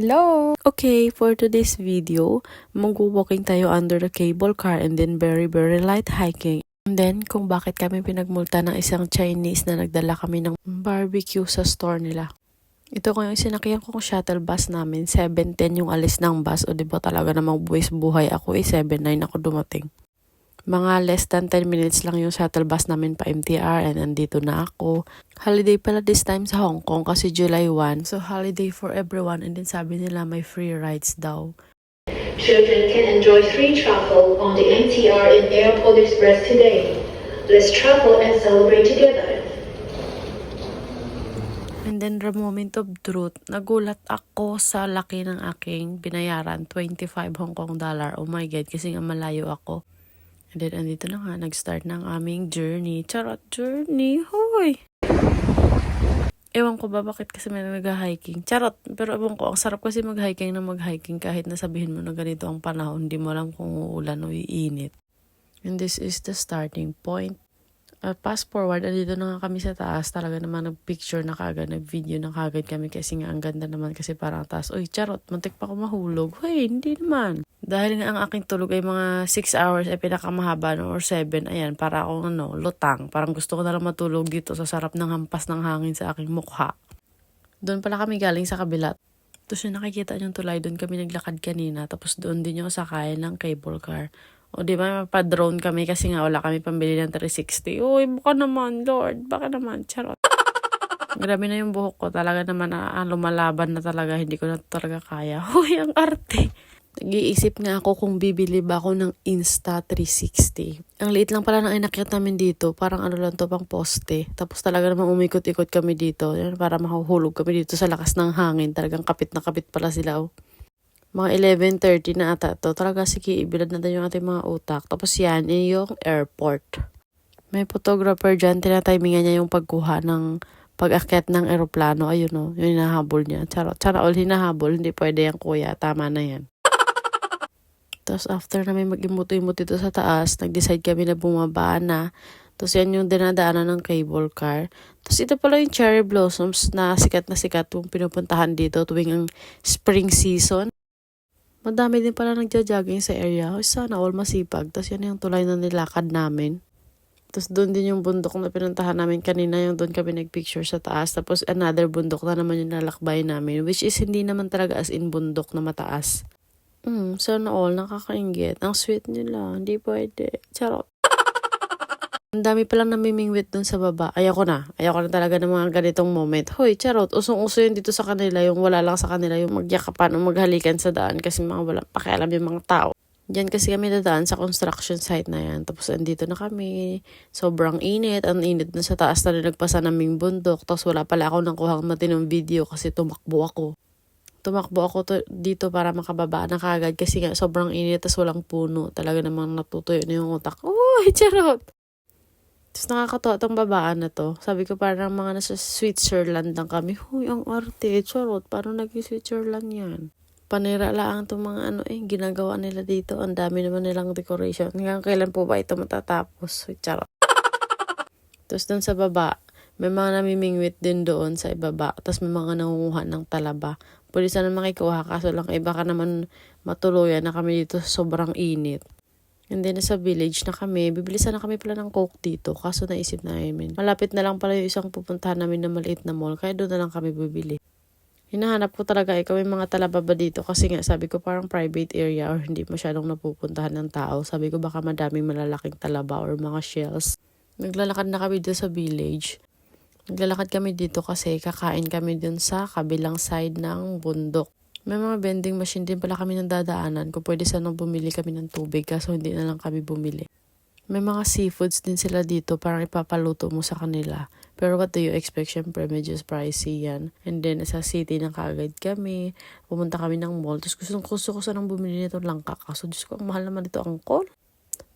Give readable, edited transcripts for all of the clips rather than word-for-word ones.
Hello! Okay, for today's video, mag-walking tayo under the cable car and then very light hiking. And then, kung bakit kami pinagmulta ng isang Chinese na nagdala kami ng barbecue sa store nila. Ito ko yung sinakyan kong shuttle bus namin, 7:10 yung alis ng bus. O diba talaga namang buwis buhay ako 7:09 ako dumating. Mga less than 10 minutes lang yung shuttle bus namin pa MTR and nandito na ako. Holiday pala this time sa Hong Kong kasi July 1. So holiday for everyone and then sabi nila may free rides daw. Children can enjoy free travel on the MTR and Airport Express today. Let's travel and celebrate together. And then the moment of truth, nagulat ako sa laki ng aking binayaran, 25 Hong Kong dollar. Oh my God, kasi nga malayo ako. And then, andito na nga, nag-start ng aming journey. Charot, journey, hoy! Ewan ko ba bakit kasi may nag-hiking. Charot, pero ewan ko, ang sarap kasi mag-hiking na mag-hiking kahit nasabihin mo na ganito ang panahon, hindi mo alam kung uulan o iinit. And this is the starting point. Fast forward, andito na nga kami sa taas. Talaga naman nag-picture na kagad, nag-video na kagad kami kasi nga ang ganda naman kasi parang taas. Uy, charot, muntik pa ako mahulog. Hey, hindi naman. Dahil nga ang aking tulog ay mga 6 hours ay pinakamahaba no, or 7. Ayan, para akong lutang. Parang gusto ko na lang matulog dito sa sarap ng hampas ng hangin sa aking mukha. Doon pala kami galing sa kabila. Tapos yung nakikita niyong tulay, doon kami naglakad kanina. Tapos doon din yung sakayan ng cable car. O di ba mapadrone kami kasi nga wala kami pambili ng 360. Uy, baka naman, Lord. Baka naman, charot. Grabe na yung buhok ko. Talaga naman lumalaban na talaga. Hindi ko na talaga kaya. Uy, ang arte. Nag-iisip nga ako kung bibili ba ako ng Insta360. Ang liit lang pala ng inakyat namin dito. Parang ano lang to, pang poste. Tapos talaga naman umikot-ikot kami dito. Yan, para mahuhulog kami dito sa lakas ng hangin. Talagang kapit na kapit pala sila. Oh. Mga 11:30 na ata to. Talaga sige, ibilad natin yung ating mga utak. Tapos yan, yung airport. May photographer dyan, tinatimingan niya yung pagkuha ng pag-akyat ng eroplano. Ayun o, yung hinahabol niya. Tsara all hinahabol, hindi pwede yan kuya. Tama na yan. Tapos after namin mag-imuto-imut dito sa taas, nag-decide kami na bumaba na. Tapos yan yung dinadaanan ng cable car. Tapos ito pala yung cherry blossoms na sikat yung pinupuntahan dito tuwing ang spring season. Madami din pala nagja-jogging sa area. Sana all masipag. Tapos yan yung tulay na nilakad namin. Tapos doon din yung bundok na pinuntahan namin kanina. Yung doon kami nagpicture sa taas. Tapos another bundok na naman yung nalakbay namin. Which is hindi naman talaga as in bundok na mataas. Sana all nakakaingit. Ang sweet nila. Hindi pwede. Charot. Ang dami palang namimingwit dun sa baba. Ayoko na talaga ng mga ganitong moment. Hoy, charot, usong-uso yun dito sa kanila. Yung wala lang sa kanila, yung magyakapan o maghalikan sa daan kasi mga walang pakialam yung mga tao. Diyan kasi kami dadaan sa construction site na yan. Tapos andito na kami. Sobrang init. Ang init na sa taas na nagpasa naming bundok. Tapos wala pala ako nakuhang matinong video kasi tumakbo ako. Dito para makababa na kagad kasi nga sobrang init tapos walang puno. Talaga namang natutuyo na yung utak. Uy, charot! Tapos nakakatawa itong babaan na to. Sabi ko parang mga nasa Switzerland lang kami. Huy, ang arte. Charot. Parang naging Switzerland yan. Panira lang itong mga ginagawa nila dito. Ang dami naman nilang decoration. Hanggang kailan po ba ito matatapos? Charot. Tapos dun sa baba, may mga namimingwit din doon sa ibaba. Tapos may mga nangunguha ng talaba. Pwede sana makikuha. Kaso lang iba ka naman matuluyan na kami dito sa sobrang init. And then, sa village na kami, bibili sana kami pala ng Coke dito. Kaso naisip namin, malapit na lang pala yung isang pupuntahan namin na maliit na mall. Kaya doon na lang kami bibili. Hinahanap ko talaga may mga talaba ba dito? Kasi nga, sabi ko parang private area or hindi masyadong napupuntahan ng tao. Sabi ko baka madaming malalaking talaba or mga shells. Naglalakad na kami dito sa village. Naglalakad kami dito kasi kakain kami dun sa kabilang side ng bundok. May mga vending machine din pala kami ng dadaanan kung pwede sanang bumili kami ng tubig kaso hindi na lang kami bumili. May mga seafoods din sila dito parang ipapaluto mo sa kanila. Pero what do you expect? Syempre medyo pricey yan. And then sa city na kagad kami. Pumunta kami ng mall. Tapos gusto ko sanang bumili nito langka. Kaso Diyos ko ang mahal naman dito ang call.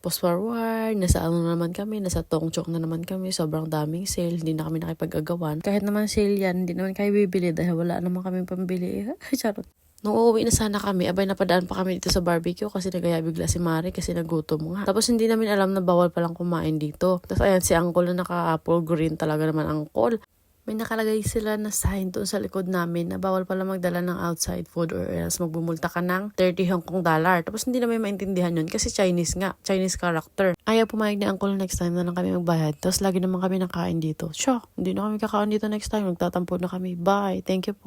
Post forward, nasa na naman kami, nasa Tongchok na naman kami, sobrang daming sale, hindi na kami nakipag-agawan. Kahit naman sale yan, hindi naman kayo bibili dahil wala naman kami pambili. Charot. Nung uuwi na sana kami, abay napadaan pa kami dito sa barbecue kasi nagaya bigla si Mari kasi nagutom nga. Tapos hindi namin alam na bawal palang kumain dito. Tapos ayan si Uncle na naka-apple green talaga naman Uncle. May nakalagay sila na sign doon sa likod namin na bawal pala magdala ng outside food or else magbumulta ka ng 30 Hong Kong dollar. Tapos hindi namin maintindihan yun kasi Chinese nga, Chinese character. Ayaw pumayag ni uncle next time na lang kami magbayad. Tapos lagi naman kami nakain dito. Siya, hindi na kami kakain dito next time. Magtatampo na kami. Bye. Thank you po.